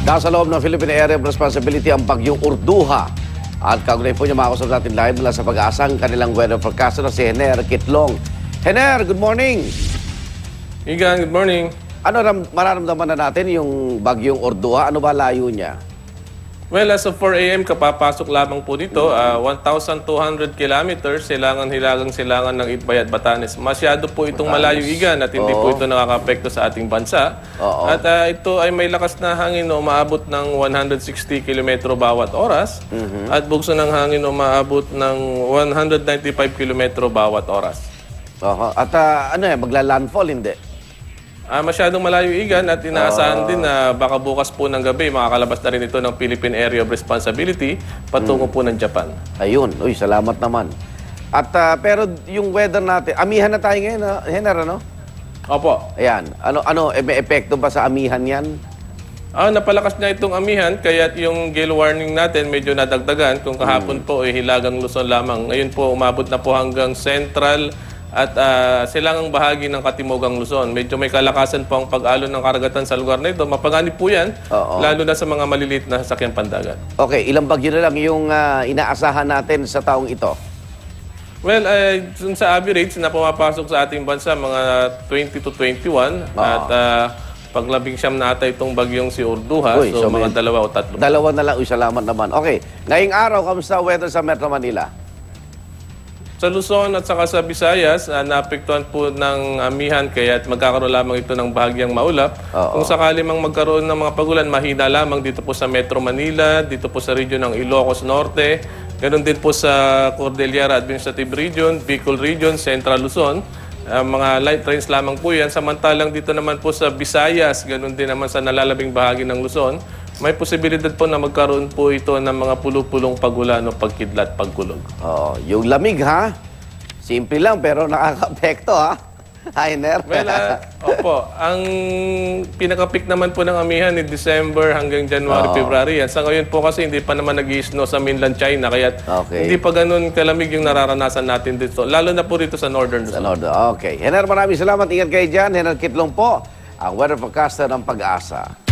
Nasa loob ng Philippine Area of Responsibility ang bagyong Urduha. At kaugnay po niya makakusap natin live mula sa Pag-asang kanilang weather forecaster na si Hener Kitlong. Hener, good morning! Igan, good morning. Ano mararamdaman na natin yung bagyong Urduha? Ano ba layo niya? Well, as of 4 a.m., kapapasok lamang po dito, 1,200 kilometers, silangan ng Itbay at Batanes. Masyado po itong malayo, Igan, at hindi po ito nakaka-apekto sa ating bansa. At ito ay may lakas na hangin na umaabot ng 160 km bawat oras at bugso ng hangin na umaabot ng 195 km bawat oras. At magla-landfall, hindi? Masyadong malayo, Igan, at inaasahan din na baka bukas po ng gabi makakalabas na rin ito ng Philippine Area of Responsibility patungo po ng Japan. Ayun. Uy, salamat naman. At pero yung weather natin, amihan na tayo ngayon, Hener, ano? Opo. Ayan. May epekto ba sa amihan yan? Napalakas na itong amihan, kaya yung gale warning natin medyo nadagdagan. Kung kahapon po ay Hilagang Luzon lamang. Ngayon po umabot na po hanggang Central at silangang bahagi ng Katimugang Luzon. Medyo may kalakasan po ang pag-alon ng karagatan sa lugar na ito. Mapanganib po yan, lalo na sa mga maliliit na sasakyang pandagat. Okay, ilang bagyo na lang yung inaasahan natin sa taong ito? Well, sa average na pumapasok sa ating bansa, mga 20 to 21. At paglabing siyam na ata itong bagyong si Urduha. So mga dalawa o tatlo. Dalawa na lang. Uy, salamat naman. Okay, ngayong araw, kamusta weather sa Metro Manila? Sa Luzon at saka sa Visayas, naapektuhan po ng amihan kaya magkakaroon lamang ito ng bahagyang maulap. Kung sakali mang magkaroon ng mga pagulan, mahina lamang dito po sa Metro Manila, dito po sa region ng Ilocos Norte, ganoon din po sa Cordillera Administrative Region, Bicol Region, Central Luzon. Mga light rains lamang po yan. Samantalang dito naman po sa Visayas, ganoon din naman sa nalalabing bahagi ng Luzon, may posibilidad po na magkaroon po ito ng mga pulo-pulong pagulan o pagkidlat, pagkulog. Yung lamig, ha? Simple lang, pero nakaka-apekto, ha? Hener. Well, opo. Ang pinaka-peak naman po ng amihan ni December hanggang January, February. Yan. Sa ngayon po kasi hindi pa naman nag-i-snow sa mainland China, kaya hindi pa ganun kalamig yung nararanasan natin dito. Lalo na po dito sa Northern Luzon. Okay. Hener, maraming salamat. Ingat kayo dyan. Hener Kitlong po, ang weather forecaster ng Pag-asa.